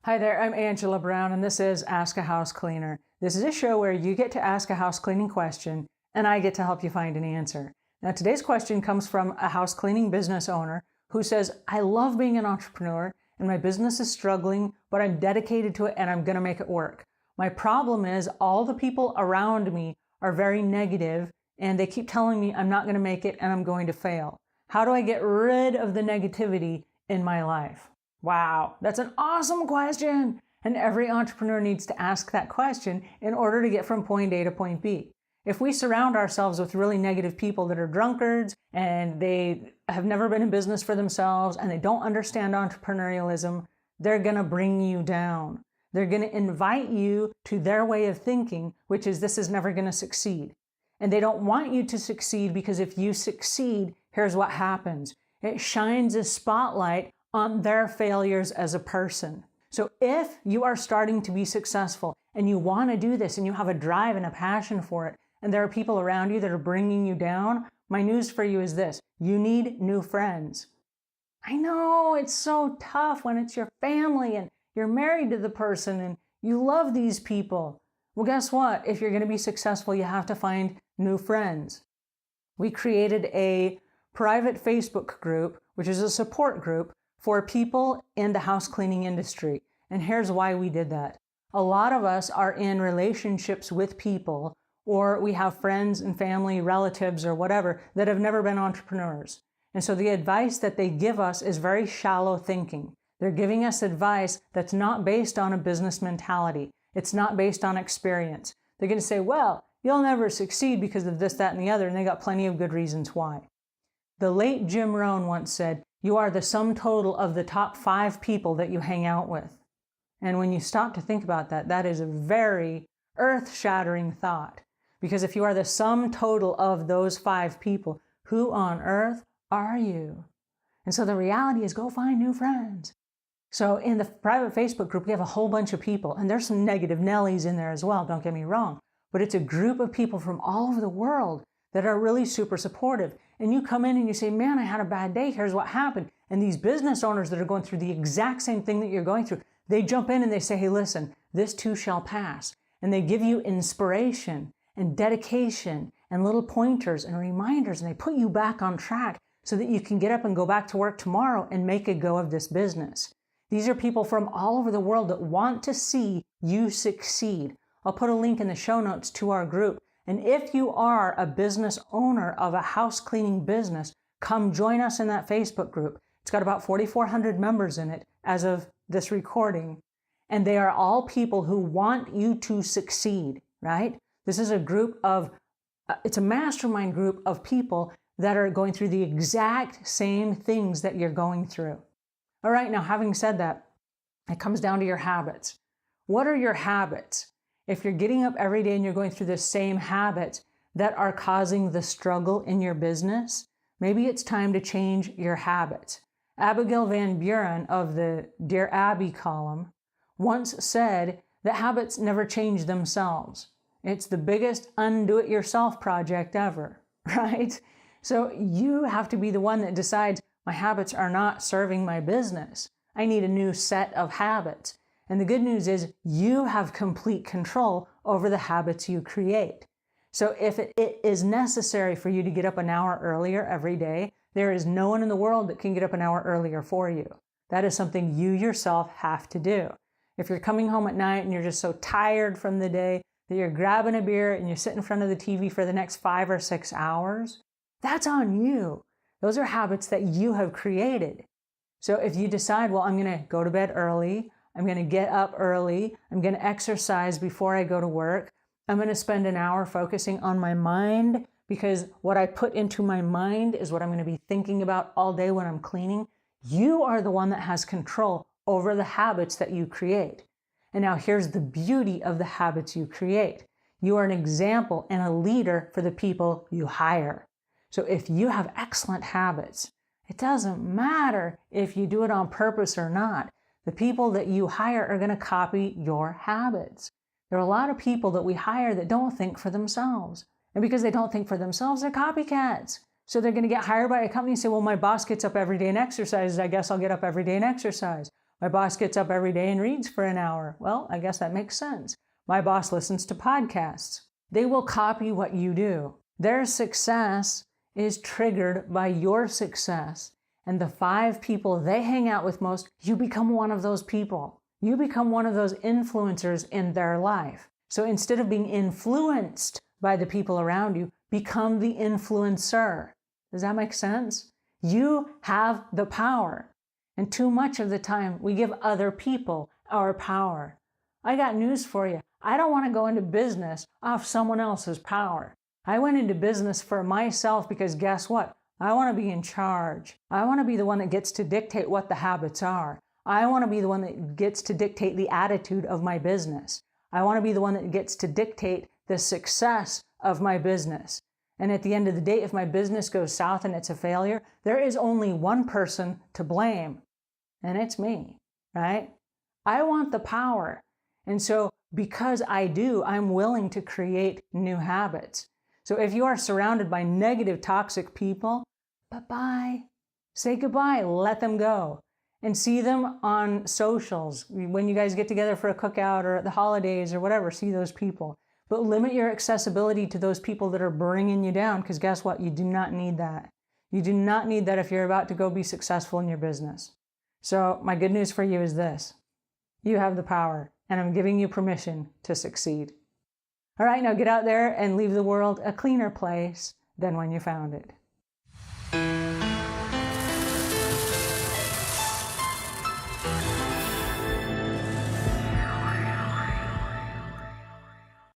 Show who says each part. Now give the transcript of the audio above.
Speaker 1: Hi there, I'm Angela Brown, and this is Ask a House Cleaner. This is a show where you get to ask a house cleaning question, and I get to help you find an answer. Now, today's question comes from a house cleaning business owner who says, I love being an entrepreneur, and my business is struggling, but I'm dedicated to it, and I'm going to make it work. My problem is all the people around me are very negative, and they keep telling me I'm not going to make it, and I'm going to fail. How do I get rid of the negativity in my life? Wow, that's an awesome question. And every entrepreneur needs to ask that question in order to get from point A to point B. If we surround ourselves with really negative people that are drunkards and they have never been in business for themselves and they don't understand entrepreneurialism, they're going to bring you down. They're going to invite you to their way of thinking, which is this is never going to succeed. And they don't want you to succeed because if you succeed, here's what happens. It shines a spotlight on their failures as a person. So if you are starting to be successful and you want to do this and you have a drive and a passion for it, and there are people around you that are bringing you down, my news for you is this: you need new friends. I know it's so tough when it's your family and you're married to the person and you love these people. Well, guess what? If you're going to be successful, you have to find new friends. We created a private Facebook group, which is a support group for people in the house cleaning industry. And here's why we did that. A lot of us are in relationships with people, or we have friends and family, relatives, or whatever that have never been entrepreneurs. And so the advice that they give us is very shallow thinking. They're giving us advice that's not based on a business mentality. It's not based on experience. They're going to say, well, you'll never succeed because of this, that, and the other, and they got plenty of good reasons why. The late Jim Rohn once said, you are the sum total of the top 5 people that you hang out with. And when you stop to think about that, that is a very earth-shattering thought. Because if you are the sum total of those 5 people, who on earth are you? And so the reality is go find new friends. So in the private Facebook group, we have a whole bunch of people, and there's some Negative Nellies in there as well, don't get me wrong. But it's a group of people from all over the world that are really super supportive. And you come in and you say, man, I had a bad day. Here's what happened. And these business owners that are going through the exact same thing that you're going through, they jump in and they say, hey, listen, this too shall pass. And they give you inspiration and dedication and little pointers and reminders, and they put you back on track so that you can get up and go back to work tomorrow and make a go of this business. These are people from all over the world that want to see you succeed. I'll put a link in the show notes to our group. And if you are a business owner of a house cleaning business, come join us in that Facebook group. It's got about 4,400 members in it as of this recording. And they are all people who want you to succeed, right? This is a group of, it's a mastermind group of people that are going through the exact same things that you're going through. All right, now having said that, it comes down to your habits. What are your habits? If you're getting up every day and you're going through the same habits that are causing the struggle in your business, maybe it's time to change your habits. Abigail Van Buren of the Dear Abby column once said that habits never change themselves. It's the biggest undo-it-yourself project ever, right? So you have to be the one that decides, my habits are not serving my business. I need a new set of habits. And the good news is you have complete control over the habits you create. So if it is necessary for you to get up an hour earlier every day, there is no one in the world that can get up an hour earlier for you. That is something you yourself have to do. If you're coming home at night and you're just so tired from the day that you're grabbing a beer and you sit in front of the TV for the next 5 or 6 hours, that's on you. Those are habits that you have created. So if you decide, well, I'm going to go to bed early, I'm going to get up early, I'm going to exercise before I go to work, I'm going to spend an hour focusing on my mind because what I put into my mind is what I'm going to be thinking about all day when I'm cleaning. You are the one that has control over the habits that you create. And now here's the beauty of the habits you create. You are an example and a leader for the people you hire. So if you have excellent habits, it doesn't matter if you do it on purpose or not. The people that you hire are going to copy your habits. There are a lot of people that we hire that don't think for themselves. And because they don't think for themselves, they're copycats. So they're going to get hired by a company and say, well, my boss gets up every day and exercises. I guess I'll get up every day and exercise. My boss gets up every day and reads for an hour. Well, I guess that makes sense. My boss listens to podcasts. They will copy what you do. Their success is triggered by your success. And the 5 people they hang out with most, you become one of those people. You become one of those influencers in their life. So instead of being influenced by the people around you, become the influencer. Does that make sense? You have the power. And too much of the time, we give other people our power. I got news for you. I don't want to go into business off someone else's power. I went into business for myself because guess what? I want to be in charge. I want to be the one that gets to dictate what the habits are. I want to be the one that gets to dictate the attitude of my business. I want to be the one that gets to dictate the success of my business. And at the end of the day, if my business goes south and it's a failure, there is only one person to blame, and it's me, right? I want the power. And so because I do, I'm willing to create new habits. So if you are surrounded by negative, toxic people, bye-bye. Say goodbye, let them go. And see them on socials. When you guys get together for a cookout or at the holidays or whatever, see those people. But limit your accessibility to those people that are bringing you down, because guess what? You do not need that. You do not need that if you're about to go be successful in your business. So my good news for you is this. You have the power, and I'm giving you permission to succeed. All right, now get out there and leave the world a cleaner place than when you found it.